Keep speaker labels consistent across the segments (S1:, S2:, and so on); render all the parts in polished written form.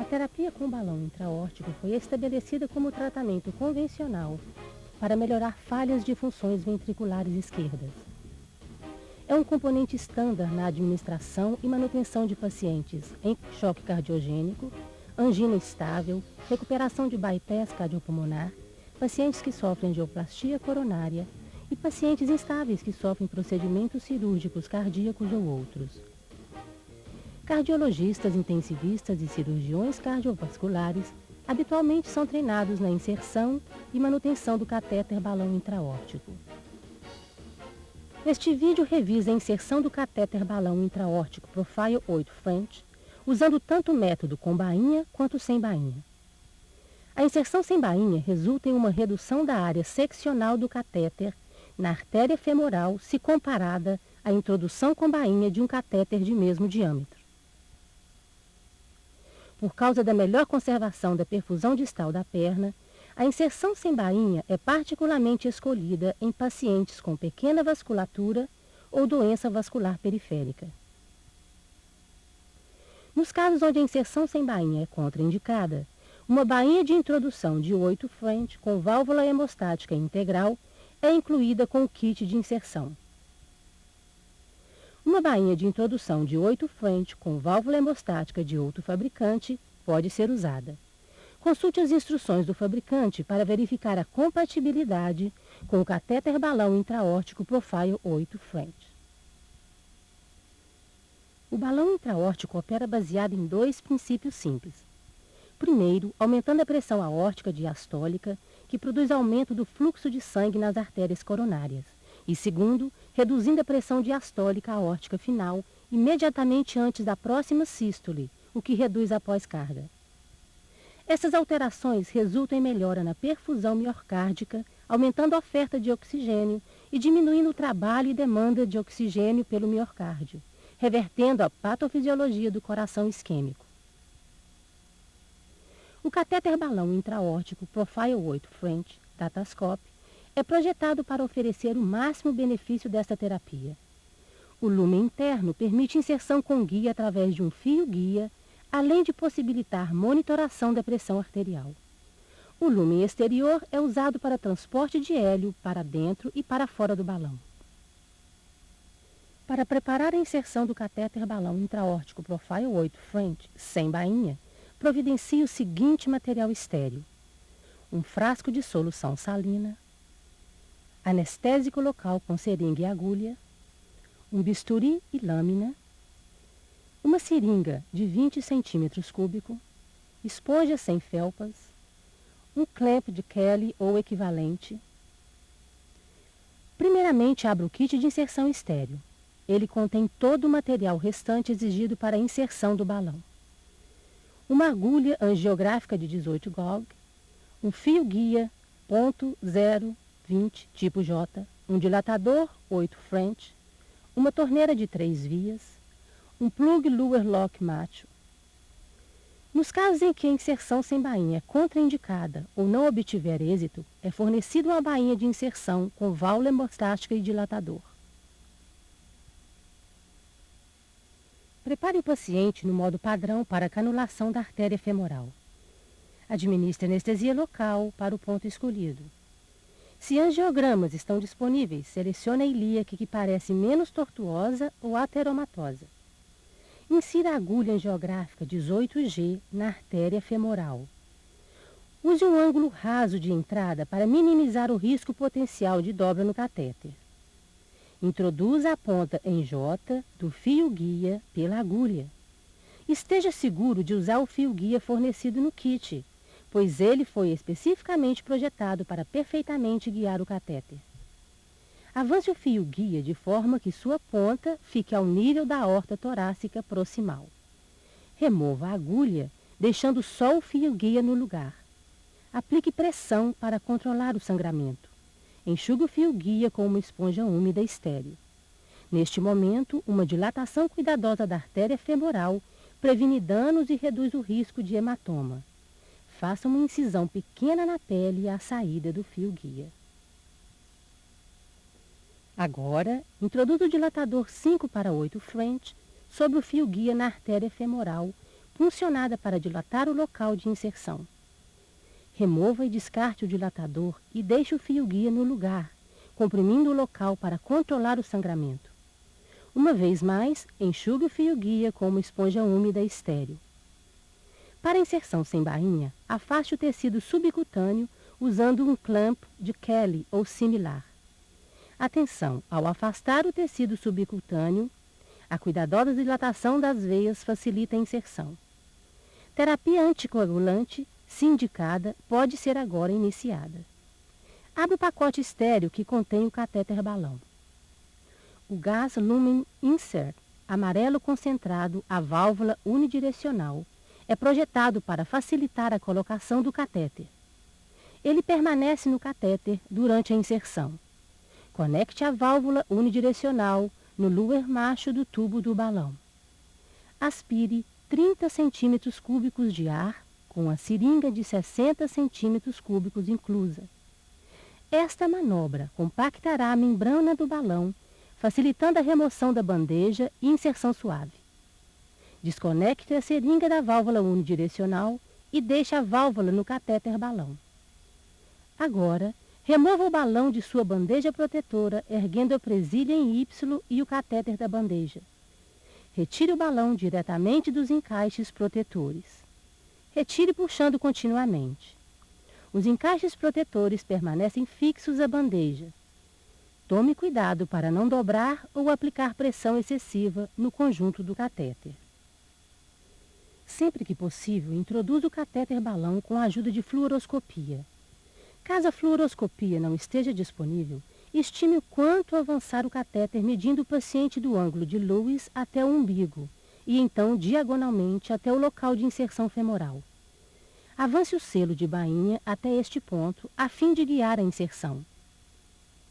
S1: terapia com balão intraórtico foi estabelecida como tratamento convencional para melhorar falhas de funções ventriculares esquerdas. É um componente estándar na administração e manutenção de pacientes em choque cardiogênico, angina estável, recuperação de bypass cardiopulmonar, pacientes que sofrem de angioplastia coronária e pacientes instáveis que sofrem procedimentos cirúrgicos cardíacos ou outros. Cardiologistas, intensivistas e cirurgiões cardiovasculares habitualmente são treinados na inserção e manutenção do catéter balão intraórtico. Este vídeo revisa a inserção do catéter balão intraórtico Profile 8 French, usando tanto o método com bainha quanto sem bainha. A inserção sem bainha resulta em uma redução da área seccional do catéter na artéria femoral se comparada à introdução com bainha de um catéter de mesmo diâmetro. Por causa da melhor conservação da perfusão distal da perna, a inserção sem bainha é particularmente escolhida em pacientes com pequena vasculatura ou doença vascular periférica. Nos casos onde a inserção sem bainha é contraindicada, uma bainha de introdução de 8 French com válvula hemostática integral é incluída com o kit de inserção. Uma bainha de introdução de 8 French com válvula hemostática de outro fabricante pode ser usada. Consulte as instruções do fabricante para verificar a compatibilidade com o catéter balão intraórtico Profile 8 French. O balão intraórtico opera baseado em dois princípios simples. Primeiro, aumentando a pressão aórtica diastólica, que produz aumento do fluxo de sangue nas artérias coronárias. E segundo, reduzindo a pressão diastólica aórtica final imediatamente antes da próxima sístole, o que reduz a pós-carga. Essas alterações resultam em melhora na perfusão miocárdica, aumentando a oferta de oxigênio e diminuindo o trabalho e demanda de oxigênio pelo miocárdio, revertendo a patofisiologia do coração isquêmico. O catéter balão intraórtico Profile 8 French, Datascope, é projetado para oferecer o máximo benefício desta terapia. O lumen interno permite inserção com guia através de um fio-guia, além de possibilitar monitoração da pressão arterial. O lumen exterior é usado para transporte de hélio para dentro e para fora do balão. Para preparar a inserção do catéter balão intraórtico Profile 8 French sem bainha, providencie o seguinte material estéril: um frasco de solução salina, anestésico local com seringa e agulha, um bisturi e lâmina, uma seringa de 20 cm3, esponja sem felpas, um clamp de Kelly ou equivalente. Primeiramente, abra o kit de inserção estéril. Ele contém todo o material restante exigido para a inserção do balão. Uma agulha angiográfica de 18 Gauge, um fio guia .020 tipo J, um dilatador 8 French, uma torneira de 3 vias, um plug Luer Lock macho. Nos casos em que a inserção sem bainha é contraindicada ou não obtiver êxito, é fornecida uma bainha de inserção com válvula hemostática e dilatador. Prepare o paciente no modo padrão para a canulação da artéria femoral. Administre anestesia local para o ponto escolhido. Se angiogramas estão disponíveis, selecione a ilíaca que parece menos tortuosa ou ateromatosa. Insira a agulha angiográfica 18G na artéria femoral. Use um ângulo raso de entrada para minimizar o risco potencial de dobra no catéter. Introduza a ponta em J do fio-guia pela agulha. Esteja seguro de usar o fio-guia fornecido no kit, pois ele foi especificamente projetado para perfeitamente guiar o catéter. Avance o fio-guia de forma que sua ponta fique ao nível da aorta torácica proximal. Remova a agulha, deixando só o fio-guia no lugar. Aplique pressão para controlar o sangramento. Enxugue o fio-guia com uma esponja úmida estéril. Neste momento, uma dilatação cuidadosa da artéria femoral previne danos e reduz o risco de hematoma. Faça uma incisão pequena na pele à saída do fio-guia. Agora, introduza o dilatador 5/8 French sobre o fio-guia na artéria femoral puncionada para dilatar o local de inserção. Remova e descarte o dilatador e deixe o fio-guia no lugar, comprimindo o local para controlar o sangramento. Uma vez mais, enxugue o fio-guia com uma esponja úmida estéril. Para inserção sem bainha, afaste o tecido subcutâneo usando um clamp de Kelly ou similar. Atenção, ao afastar o tecido subcutâneo, a cuidadosa dilatação das veias facilita a inserção. Terapia anticoagulante, se indicada, pode ser agora iniciada. Abre o pacote estéreo que contém o catéter balão. O Gas Lumen Insert, amarelo concentrado, a válvula unidirecional, é projetado para facilitar a colocação do catéter. Ele permanece no catéter durante a inserção. Conecte a válvula unidirecional no luer macho do tubo do balão. Aspire 30 centímetros cúbicos de ar com a seringa de 60 centímetros cúbicos inclusa. Esta manobra compactará a membrana do balão, facilitando a remoção da bandeja e inserção suave. Desconecte a seringa da válvula unidirecional e deixe a válvula no catéter balão. Agora, remova o balão de sua bandeja protetora, erguendo a presilha em Y e o catéter da bandeja. Retire o balão diretamente dos encaixes protetores. Retire puxando continuamente. Os encaixes protetores permanecem fixos à bandeja. Tome cuidado para não dobrar ou aplicar pressão excessiva no conjunto do catéter. Sempre que possível, introduza o catéter balão com a ajuda de fluoroscopia. Caso a fluoroscopia não esteja disponível, estime o quanto avançar o catéter medindo o paciente do ângulo de Lewis até o umbigo e então diagonalmente até o local de inserção femoral. Avance o selo de bainha até este ponto a fim de guiar a inserção.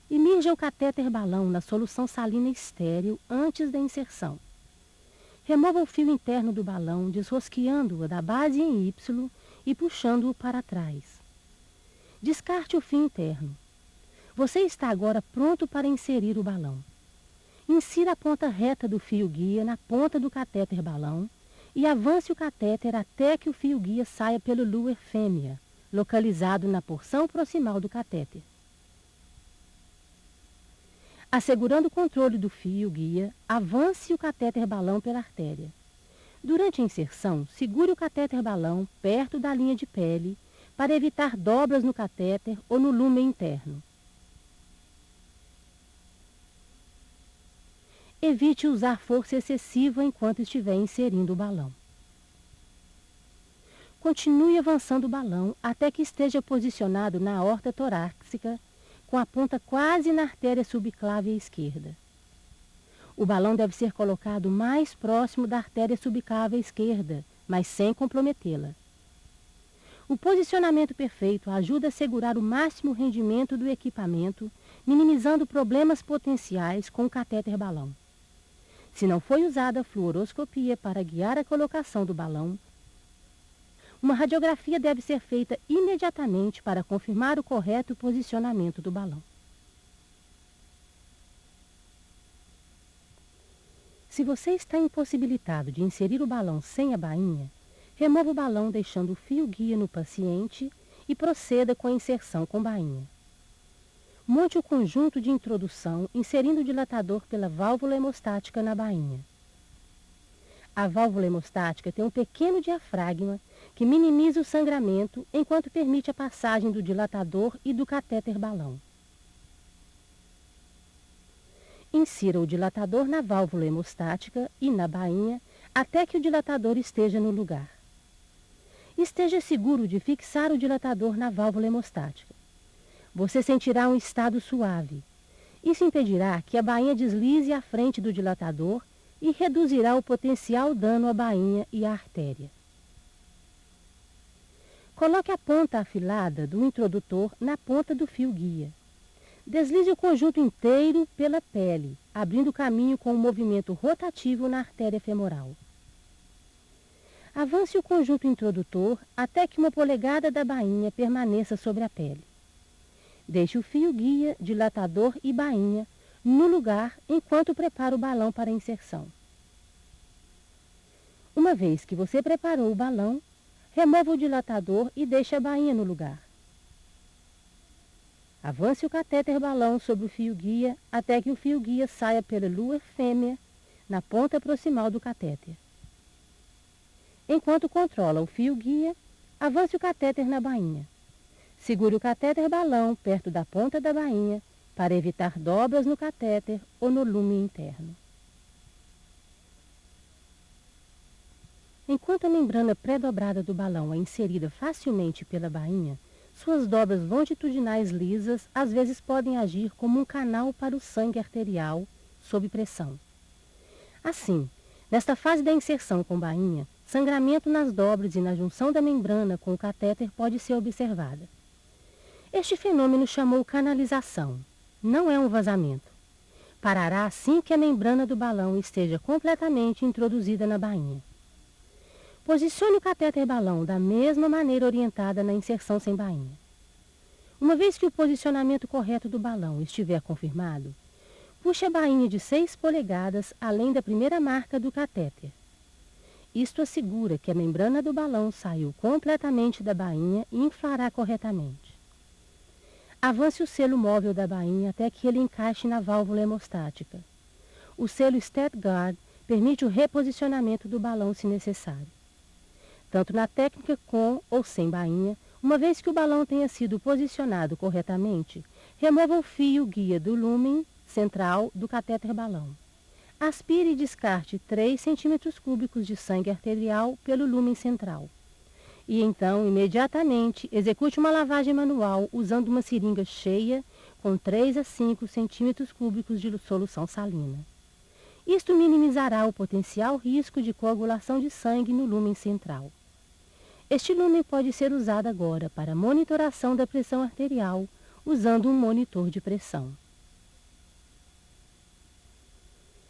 S1: Imerja o catéter balão na solução salina estéril antes da inserção. Remova o fio interno do balão, desrosqueando-o da base em Y e puxando-o para trás. Descarte o fio interno. Você está agora pronto para inserir o balão. Insira a ponta reta do fio-guia na ponta do catéter balão e avance o catéter até que o fio-guia saia pelo luer fêmea, localizado na porção proximal do catéter. Assegurando o controle do fio-guia, avance o catéter balão pela artéria. Durante a inserção, segure o catéter balão perto da linha de pele para evitar dobras no catéter ou no lúmen interno. Evite usar força excessiva enquanto estiver inserindo o balão. Continue avançando o balão até que esteja posicionado na aorta torácica, com a ponta quase na artéria subclávia esquerda. O balão deve ser colocado mais próximo da artéria subclávia esquerda, mas sem comprometê-la. O posicionamento perfeito ajuda a segurar o máximo rendimento do equipamento, minimizando problemas potenciais com o catéter balão. Se não foi usada a fluoroscopia para guiar a colocação do balão, uma radiografia deve ser feita imediatamente para confirmar o correto posicionamento do balão. Se você está impossibilitado de inserir o balão sem a bainha, remova o balão deixando o fio-guia no paciente e proceda com a inserção com bainha. Monte o conjunto de introdução inserindo o dilatador pela válvula hemostática na bainha. A válvula hemostática tem um pequeno diafragma que minimiza o sangramento enquanto permite a passagem do dilatador e do catéter balão. Insira o dilatador na válvula hemostática e na bainha até que o dilatador esteja no lugar. Esteja seguro de fixar o dilatador na válvula hemostática. Você sentirá um estado suave. Isso impedirá que a bainha deslize à frente do dilatador e reduzirá o potencial dano à bainha e à artéria. Coloque a ponta afilada do introdutor na ponta do fio-guia. Deslize o conjunto inteiro pela pele, abrindo caminho com um movimento rotativo na artéria femoral. Avance o conjunto introdutor até que uma polegada da bainha permaneça sobre a pele. Deixe o fio-guia, dilatador e bainha no lugar enquanto prepara o balão para a inserção. Uma vez que você preparou o balão, remova o dilatador e deixe a bainha no lugar. Avance o catéter balão sobre o fio guia até que o fio guia saia pela lua fêmea na ponta proximal do catéter. Enquanto controla o fio guia, avance o catéter na bainha. Segure o catéter balão perto da ponta da bainha para evitar dobras no catéter ou no lume interno. Enquanto a membrana pré-dobrada do balão é inserida facilmente pela bainha, suas dobras longitudinais lisas às vezes podem agir como um canal para o sangue arterial sob pressão. Assim, nesta fase da inserção com bainha, sangramento nas dobras e na junção da membrana com o catéter pode ser observada. Este fenômeno chamou canalização. Não é um vazamento. Parará assim que a membrana do balão esteja completamente introduzida na bainha. Posicione o catéter balão da mesma maneira orientada na inserção sem bainha. Uma vez que o posicionamento correto do balão estiver confirmado, puxe a bainha de 6 polegadas além da primeira marca do catéter. Isto assegura que a membrana do balão saiu completamente da bainha e inflará corretamente. Avance o selo móvel da bainha até que ele encaixe na válvula hemostática. O selo StatGuard permite o reposicionamento do balão se necessário. Tanto na técnica com ou sem bainha, uma vez que o balão tenha sido posicionado corretamente, remova o fio guia do lumen central do catéter balão. Aspire e descarte 3 cm³ de sangue arterial pelo lumen central. E então, imediatamente, execute uma lavagem manual usando uma seringa cheia com 3 a 5 cm³ de solução salina. Isto minimizará o potencial risco de coagulação de sangue no lumen central. Este lumen pode ser usado agora para monitoração da pressão arterial, usando um monitor de pressão.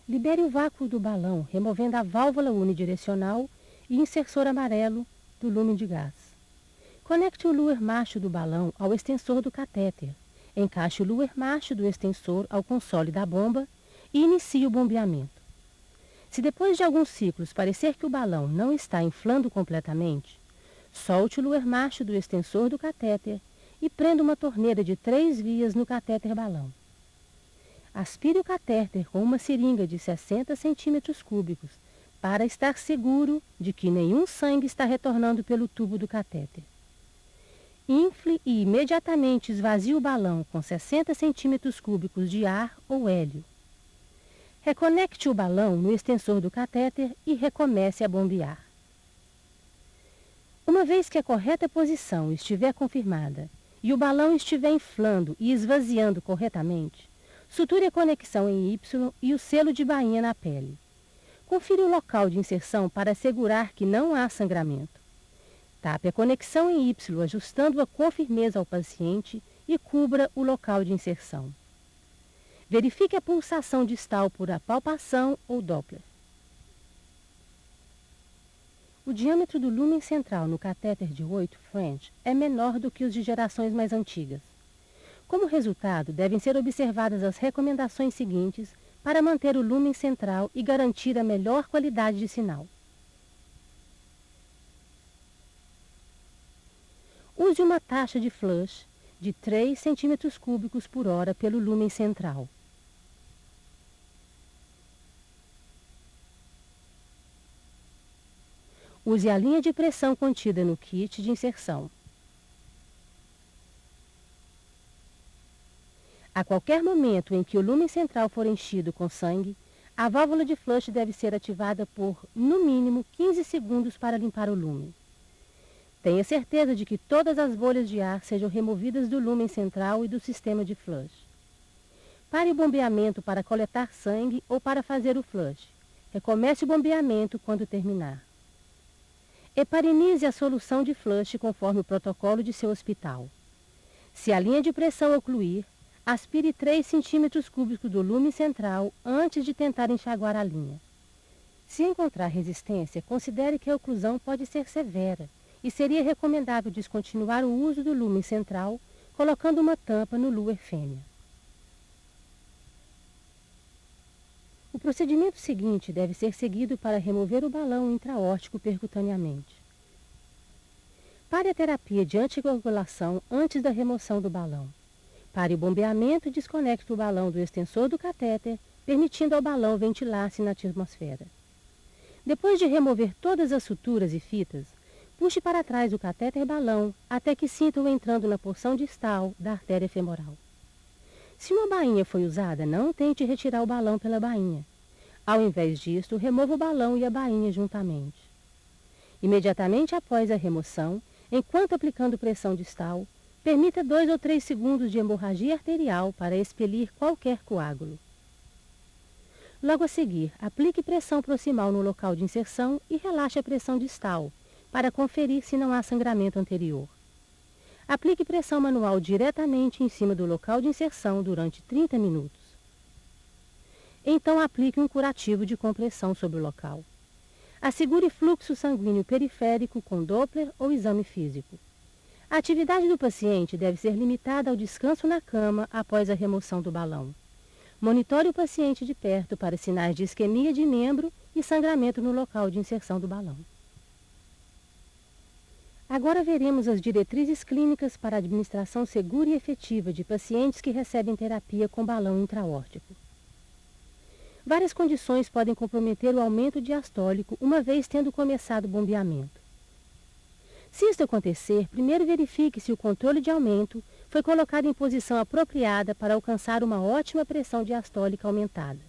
S1: Libere o vácuo do balão, removendo a válvula unidirecional e insersor amarelo do lumen de gás. Conecte o luer macho do balão ao extensor do catéter. Encaixe o luer macho do extensor ao console da bomba e inicie o bombeamento. Se depois de alguns ciclos parecer que o balão não está inflando completamente, solte o luer macho do extensor do catéter e prenda uma torneira de 3 vias no catéter balão. Aspire o catéter com uma seringa de 60 cm³ para estar seguro de que nenhum sangue está retornando pelo tubo do catéter. Infle e imediatamente esvazie o balão com 60 cm³ de ar ou hélio. Reconecte o balão no extensor do catéter e recomece a bombear. Uma vez que a correta posição estiver confirmada e o balão estiver inflando e esvaziando corretamente, suture a conexão em Y e o selo de bainha na pele. Confira o local de inserção para assegurar que não há sangramento. Tape a conexão em Y, ajustando-a com firmeza ao paciente e cubra o local de inserção. Verifique a pulsação distal por apalpação ou Doppler. O diâmetro do lumen central no catéter de 8 French é menor do que os de gerações mais antigas. Como resultado, devem ser observadas as recomendações seguintes para manter o lumen central e garantir a melhor qualidade de sinal. Use uma taxa de flush de 3 cm³ por hora pelo lumen central. Use a linha de pressão contida no kit de inserção. A qualquer momento em que o lumen central for enchido com sangue, a válvula de flush deve ser ativada por, no mínimo, 15 segundos para limpar o lumen. Tenha certeza de que todas as bolhas de ar sejam removidas do lumen central e do sistema de flush. Pare o bombeamento para coletar sangue ou para fazer o flush. Recomece o bombeamento quando terminar. Heparinize a solução de flush conforme o protocolo de seu hospital. Se a linha de pressão ocluir, aspire 3 cm³ do lumen central antes de tentar enxaguar a linha. Se encontrar resistência, considere que a oclusão pode ser severa e seria recomendável descontinuar o uso do lumen central, colocando uma tampa no luer fêmea. O O procedimento seguinte deve ser seguido para remover o balão intraórtico percutaneamente. Pare a terapia de anticoagulação antes da remoção do balão. Pare o bombeamento e desconecte o balão do extensor do catéter, permitindo ao balão ventilar-se na atmosfera. Depois de remover todas as suturas e fitas, puxe para trás o catéter-balão até que sinta-o entrando na porção distal da artéria femoral. Se uma bainha foi usada, não tente retirar o balão pela bainha. Ao invés disto, remova o balão e a bainha juntamente. Imediatamente após a remoção, enquanto aplicando pressão distal, permita 2 ou 3 segundos de hemorragia arterial para expelir qualquer coágulo. Logo a seguir, aplique pressão proximal no local de inserção e relaxe a pressão distal, para conferir se não há sangramento anterior. Aplique pressão manual diretamente em cima do local de inserção durante 30 minutos. Então aplique um curativo de compressão sobre o local. Assegure fluxo sanguíneo periférico com Doppler ou exame físico. A atividade do paciente deve ser limitada ao descanso na cama após a remoção do balão. Monitore o paciente de perto para sinais de isquemia de membro e sangramento no local de inserção do balão. Agora veremos as diretrizes clínicas para a administração segura e efetiva de pacientes que recebem terapia com balão intraórtico. Várias condições podem comprometer o aumento diastólico uma vez tendo começado o bombeamento. Se isto acontecer, primeiro verifique se o controle de aumento foi colocado em posição apropriada para alcançar uma ótima pressão diastólica aumentada.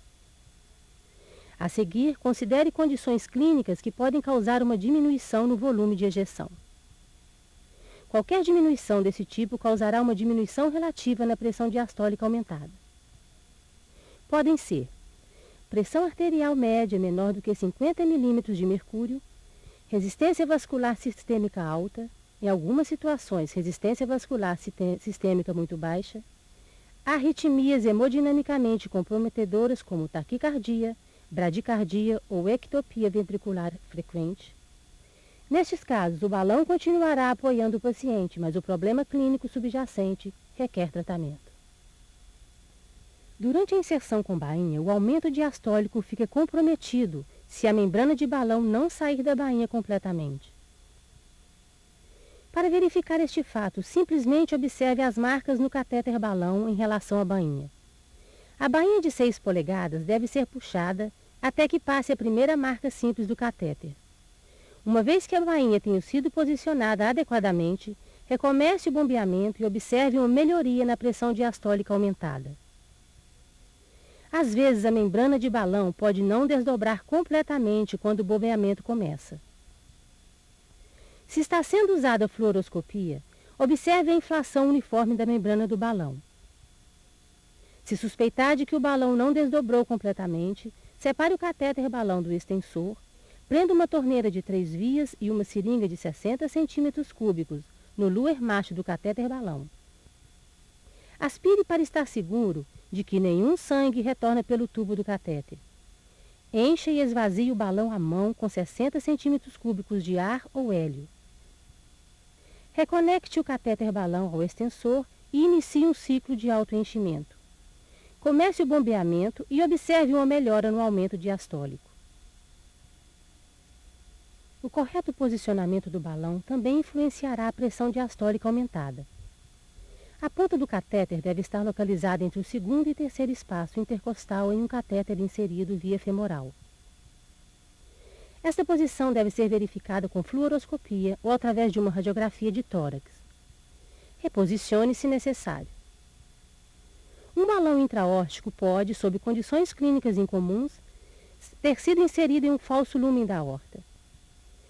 S1: A seguir, considere condições clínicas que podem causar uma diminuição no volume de ejeção. Qualquer diminuição desse tipo causará uma diminuição relativa na pressão diastólica aumentada. Podem ser pressão arterial média menor do que 50 mm de mercúrio, resistência vascular sistêmica alta, em algumas situações resistência vascular sistêmica muito baixa, arritmias hemodinamicamente comprometedoras como taquicardia, bradicardia ou ectopia ventricular frequente. Nestes casos, o balão continuará apoiando o paciente, mas o problema clínico subjacente requer tratamento. Durante a inserção com bainha, o aumento diastólico fica comprometido se a membrana de balão não sair da bainha completamente. Para verificar este fato, simplesmente observe as marcas no catéter-balão em relação à bainha. A bainha de 6 polegadas deve ser puxada até que passe a primeira marca simples do catéter. Uma vez que a bainha tenha sido posicionada adequadamente, recomece o bombeamento e observe uma melhoria na pressão diastólica aumentada. Às vezes, a membrana de balão pode não desdobrar completamente quando o bombeamento começa. Se está sendo usada a fluoroscopia, observe a inflação uniforme da membrana do balão. Se suspeitar de que o balão não desdobrou completamente, separe o catéter-balão do extensor, prenda uma torneira de 3 vias e uma seringa de 60 cm³ no luer macho do catéter-balão. Aspire para estar seguro de que nenhum sangue retorna pelo tubo do catéter. Encha e esvazie o balão à mão com 60 cm³ de ar ou hélio. Reconecte o catéter-balão ao extensor e inicie um ciclo de autoenchimento. Comece o bombeamento e observe uma melhora no aumento diastólico. O correto posicionamento do balão também influenciará a pressão diastólica aumentada. A ponta do catéter deve estar localizada entre o segundo e terceiro espaço intercostal em um catéter inserido via femoral. Esta posição deve ser verificada com fluoroscopia ou através de uma radiografia de tórax. Reposicione se necessário. Um balão intraórtico pode, sob condições clínicas incomuns, ter sido inserido em um falso lúmen da aorta.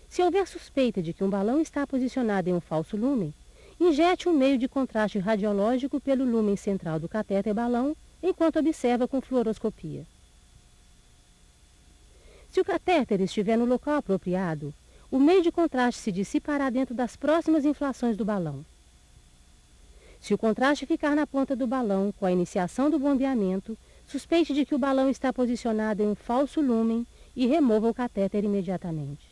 S1: Se houver suspeita de que um balão está posicionado em um falso lúmen, injete um meio de contraste radiológico pelo lúmen central do catéter-balão enquanto observa com fluoroscopia. Se o catéter estiver no local apropriado, o meio de contraste se dissipará dentro das próximas inflações do balão. Se o contraste ficar na ponta do balão com a iniciação do bombeamento, suspeite de que o balão está posicionado em um falso lúmen e remova o catéter imediatamente.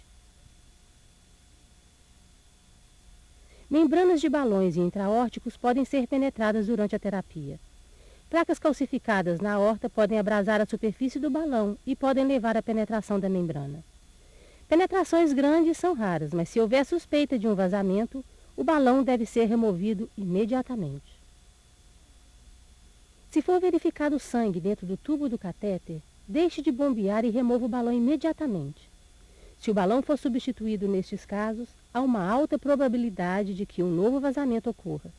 S1: Membranas de balões e intraórticos podem ser penetradas durante a terapia. Placas calcificadas na aorta podem abrasar a superfície do balão e podem levar à penetração da membrana. Penetrações grandes são raras, mas se houver suspeita de um vazamento, o balão deve ser removido imediatamente. Se for verificado sangue dentro do tubo do catéter, deixe de bombear e remova o balão imediatamente. Se o balão for substituído nestes casos, há uma alta probabilidade de que um novo vazamento ocorra.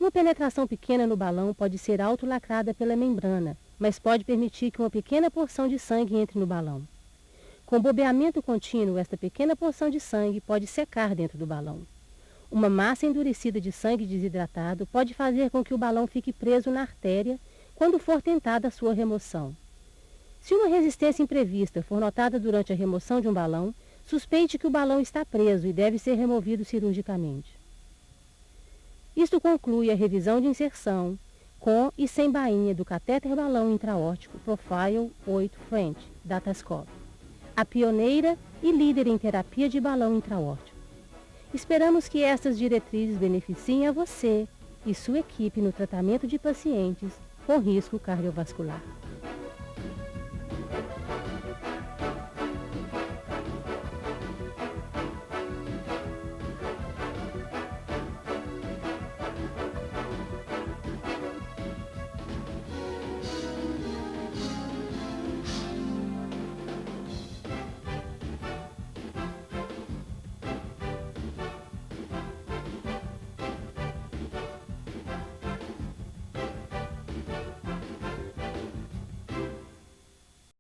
S1: Uma penetração pequena no balão pode ser autolacrada pela membrana, mas pode permitir que uma pequena porção de sangue entre no balão. Com bombeamento contínuo, esta pequena porção de sangue pode secar dentro do balão. Uma massa endurecida de sangue desidratado pode fazer com que o balão fique preso na artéria quando for tentada a sua remoção. Se uma resistência imprevista for notada durante a remoção de um balão, suspeite que o balão está preso e deve ser removido cirurgicamente. Isto conclui a revisão de inserção, com e sem bainha do catéter balão intraórtico Profile 8 French, Datascope, a pioneira e líder em terapia de balão intraórtico. Esperamos que estas diretrizes beneficiem a você e sua equipe no tratamento de pacientes com risco cardiovascular.